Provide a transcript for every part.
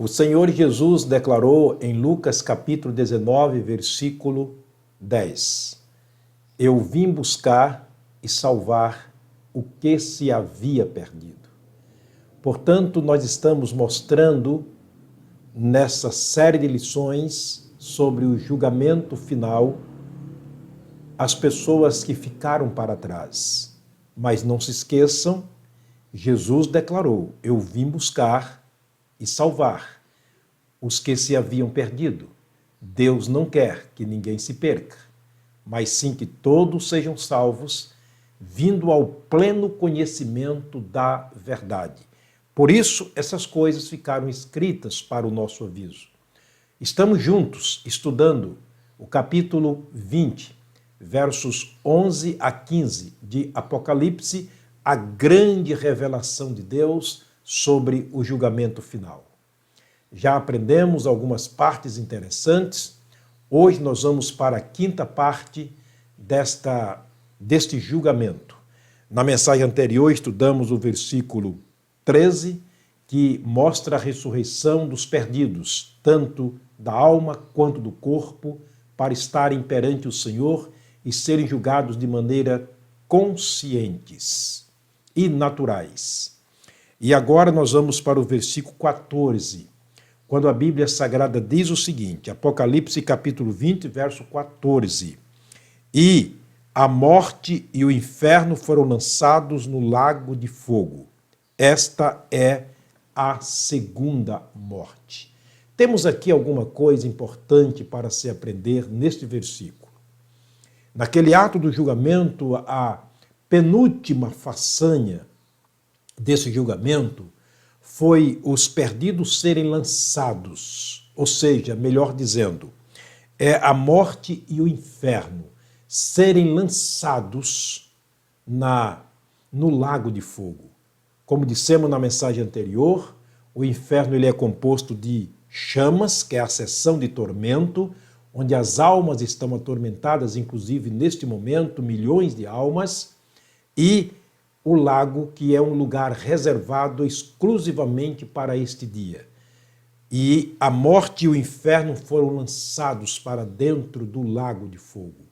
O Senhor Jesus declarou em Lucas capítulo 19, versículo 10: Eu vim buscar e salvar o que se havia perdido. Portanto, nós estamos mostrando nessa série de lições sobre o julgamento final as pessoas que ficaram para trás. Mas não se esqueçam, Jesus declarou: Eu vim buscar e salvar os que se haviam perdido. Deus não quer que ninguém se perca, mas sim que todos sejam salvos, vindo ao pleno conhecimento da verdade. Por isso, essas coisas ficaram escritas para o nosso aviso. Estamos juntos estudando o capítulo 20, versos 11 a 15 de Apocalipse, a grande revelação de Deus sobre o julgamento final. Já aprendemos algumas partes interessantes. Hoje nós vamos para a quinta parte deste julgamento. Na mensagem anterior estudamos o versículo 13, que mostra a ressurreição dos perdidos, tanto da alma quanto do corpo, para estarem perante o Senhor e serem julgados de maneira conscientes e naturais. E agora nós vamos para o versículo 14, quando a Bíblia Sagrada diz o seguinte, Apocalipse capítulo 20, verso 14: E a morte e o inferno foram lançados no lago de fogo. Esta é a segunda morte. Temos aqui alguma coisa importante para se aprender neste versículo. Naquele ato do julgamento, a penúltima façanha desse julgamento foi os perdidos serem lançados, ou seja, melhor dizendo, é a morte e o inferno serem lançados no lago de fogo. Como dissemos na mensagem anterior, o inferno ele é composto de chamas, que é a seção de tormento, onde as almas estão atormentadas, inclusive neste momento, milhões de almas, e o lago, que é um lugar reservado exclusivamente para este dia. E a morte e o inferno foram lançados para dentro do lago de fogo.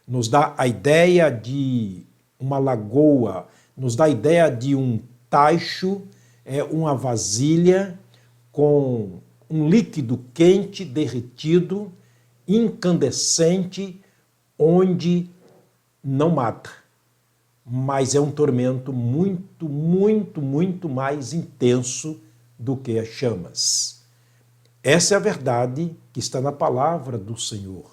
Nos dá a ideia de uma lagoa, nos dá a ideia de um tacho, uma vasilha com um líquido quente, derretido, incandescente, onde não mata, mas é um tormento muito, muito, muito mais intenso do que as chamas. Essa é a verdade que está na palavra do Senhor.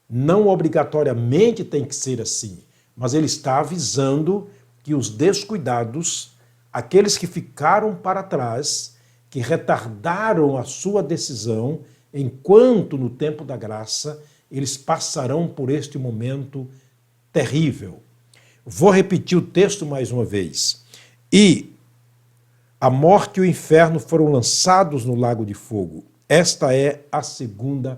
Não obrigatoriamente tem que ser assim, mas ele está avisando que os descuidados, aqueles que ficaram para trás, que retardaram a sua decisão, enquanto no tempo da graça, eles passarão por este momento terrível. Vou repetir o texto mais uma vez. E a morte e o inferno foram lançados no lago de fogo. Esta é a segunda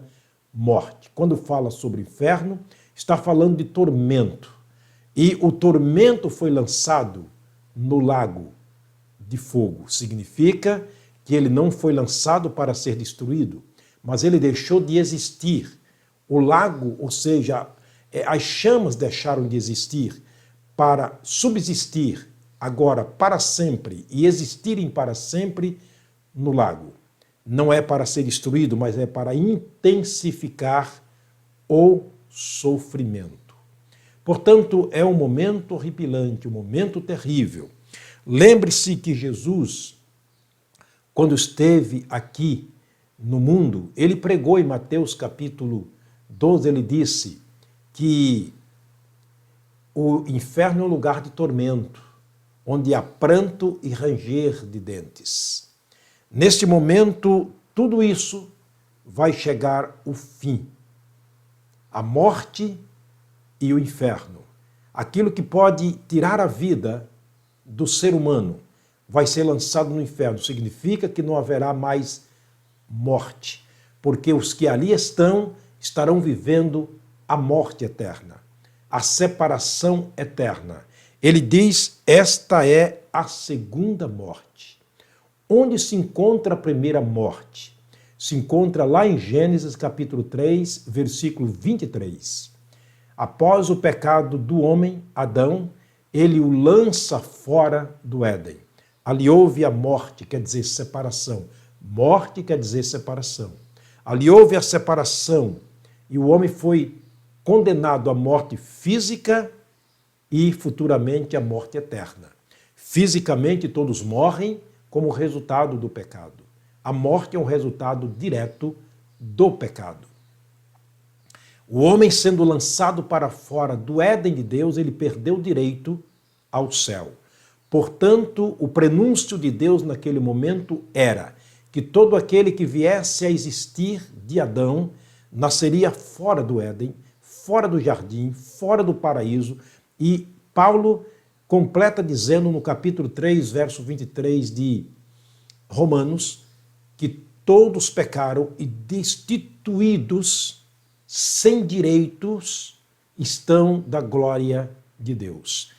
morte. Quando fala sobre inferno, está falando de tormento. E o tormento foi lançado no lago de fogo. Significa que ele não foi lançado para ser destruído, mas ele deixou de existir. O lago, ou seja, as chamas deixaram de existir para subsistir agora para sempre e existirem para sempre no lago. Não é para ser destruído, mas é para intensificar o sofrimento. Portanto, é um momento horripilante, um momento terrível. Lembre-se que Jesus, quando esteve aqui no mundo, ele pregou em Mateus capítulo 12, ele disse que o inferno é um lugar de tormento, onde há pranto e ranger de dentes. Neste momento, tudo isso vai chegar ao fim. A morte e o inferno. Aquilo que pode tirar a vida do ser humano vai ser lançado no inferno. Significa que não haverá mais morte, porque os que ali estarão vivendo a morte eterna, a separação eterna. Ele diz, esta é a segunda morte. Onde se encontra a primeira morte? Se encontra lá em Gênesis capítulo 3, versículo 23. Após o pecado do homem, Adão, ele o lança fora do Éden. Ali houve a morte, quer dizer separação. Morte quer dizer separação. Ali houve a separação e o homem foi condenado à morte física e futuramente à morte eterna. Fisicamente todos morrem como resultado do pecado. A morte é um resultado direto do pecado. O homem sendo lançado para fora do Éden de Deus, ele perdeu o direito ao céu. Portanto, o prenúncio de Deus naquele momento era que todo aquele que viesse a existir de Adão nasceria fora do Éden, fora do jardim, fora do paraíso. E Paulo completa dizendo no capítulo 3, verso 23 de Romanos, que todos pecaram e destituídos, sem direitos, estão da glória de Deus.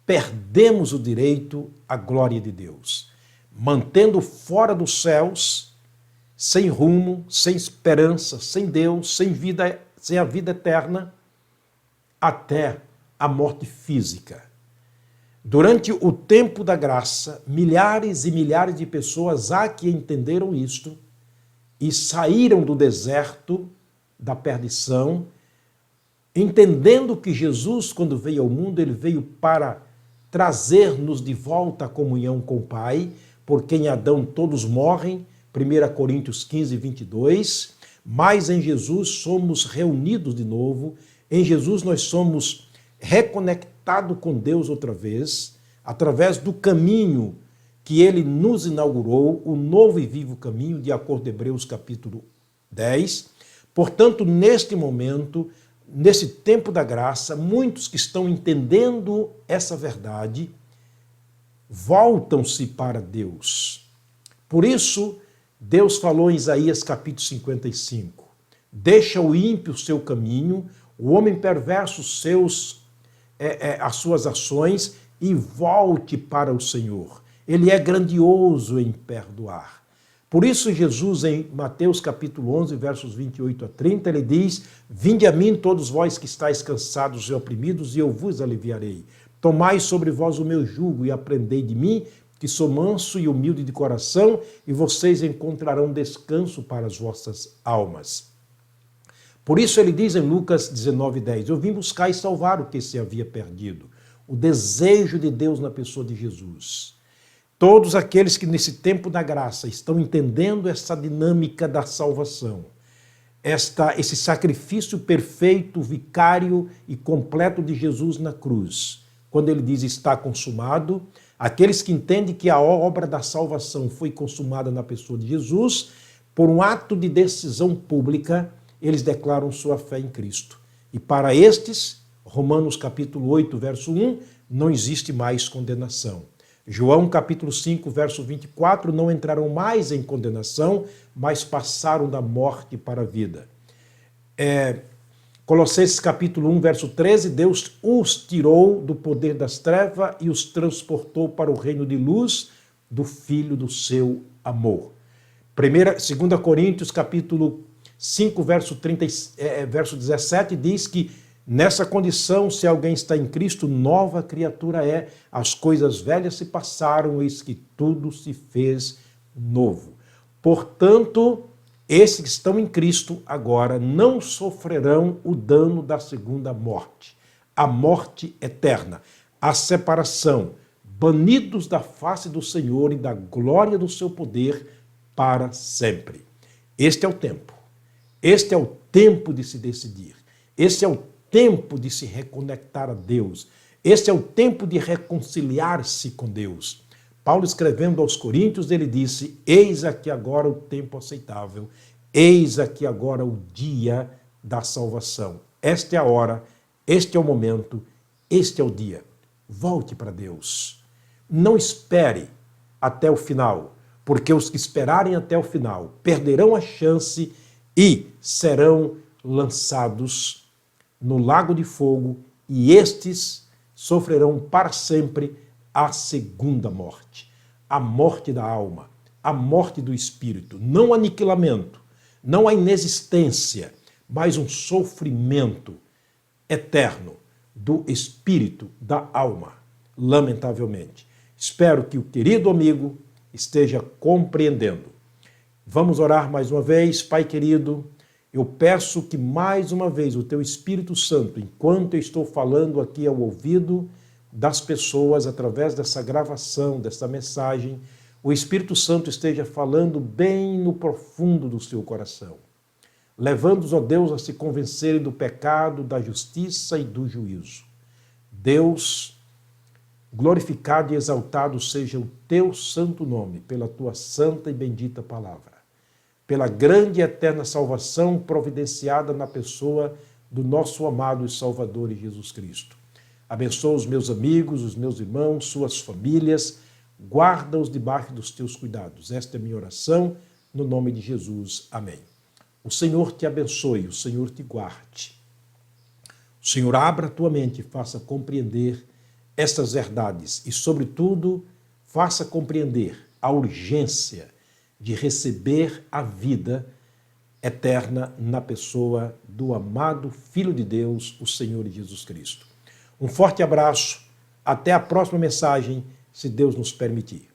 Perdemos o direito à glória de Deus, mantendo fora dos céus, sem rumo, sem esperança, sem Deus, sem vida, sem a vida eterna, até a morte física. Durante o tempo da graça, milhares e milhares de pessoas há que entenderam isto e saíram do deserto da perdição, entendendo que Jesus, quando veio ao mundo, ele veio para trazer-nos de volta à comunhão com o Pai, porque em Adão todos morrem, 1 Coríntios 15, 22, mas em Jesus somos reunidos de novo, em Jesus nós somos reconectados com Deus outra vez, através do caminho que ele nos inaugurou, o novo e vivo caminho, de acordo com Hebreus capítulo 10. Portanto, neste momento, nesse tempo da graça, muitos que estão entendendo essa verdade voltam-se para Deus. Por isso, Deus falou em Isaías capítulo 55, deixa o ímpio o seu caminho, o homem perverso as suas ações e volte para o Senhor. Ele é grandioso em perdoar. Por isso Jesus, em Mateus capítulo 11, versos 28 a 30, ele diz: vinde a mim todos vós que estáis cansados e oprimidos, e eu vos aliviarei. Tomai sobre vós o meu jugo e aprendei de mim, que sou manso e humilde de coração, e vocês encontrarão descanso para as vossas almas. Por isso ele diz em Lucas 19:10, eu vim buscar e salvar o que se havia perdido. O desejo de Deus na pessoa de Jesus. Todos aqueles que nesse tempo da graça estão entendendo essa dinâmica da salvação, esse sacrifício perfeito, vicário e completo de Jesus na cruz, quando ele diz está consumado, aqueles que entendem que a obra da salvação foi consumada na pessoa de Jesus, por um ato de decisão pública, eles declaram sua fé em Cristo. E para estes, Romanos capítulo 8, verso 1, não existe mais condenação. João capítulo 5, verso 24, não entraram mais em condenação, mas passaram da morte para a vida. Colossenses capítulo 1, verso 13, Deus os tirou do poder das trevas e os transportou para o reino de luz do Filho do seu amor. 2 Coríntios capítulo 5, verso 17, diz que nessa condição, se alguém está em Cristo, nova criatura é. As coisas velhas se passaram, eis que tudo se fez novo. Portanto, esses que estão em Cristo agora não sofrerão o dano da segunda morte, a morte eterna, a separação, banidos da face do Senhor e da glória do seu poder para sempre. Este é o tempo. Este é o tempo de se decidir. Este é o tempo de se reconectar a Deus. Este é o tempo de reconciliar-se com Deus. Paulo, escrevendo aos Coríntios, ele disse: eis aqui agora o tempo aceitável, eis aqui agora o dia da salvação. Esta é a hora, este é o momento, este é o dia. Volte para Deus. Não espere até o final, porque os que esperarem até o final perderão a chance e serão lançados no lago de fogo, e estes sofrerão para sempre a segunda morte, a morte da alma. a morte do espírito, não aniquilamento, não a inexistência, mas um sofrimento eterno do espírito, da alma, lamentavelmente. Espero que o querido amigo esteja compreendendo. Vamos orar mais uma vez. Pai querido, eu peço que mais uma vez o Teu Espírito Santo, enquanto eu estou falando aqui ao ouvido das pessoas, através dessa gravação, dessa mensagem, o Espírito Santo esteja falando bem no profundo do seu coração, levando-os, ó Deus, a se convencerem do pecado, da justiça e do juízo. Deus, glorificado e exaltado seja o Teu santo nome, pela Tua santa e bendita palavra, pela grande e eterna salvação providenciada na pessoa do nosso amado e Salvador Jesus Cristo. Abençoa os meus amigos, os meus irmãos, suas famílias, guarda-os debaixo dos Teus cuidados. Esta é a minha oração, no nome de Jesus. Amém. O Senhor te abençoe, o Senhor te guarde. O Senhor abra a tua mente e faça compreender estas verdades e, sobretudo, faça compreender a urgência de receber a vida eterna na pessoa do amado Filho de Deus, o Senhor Jesus Cristo. Um forte abraço, até a próxima mensagem, se Deus nos permitir.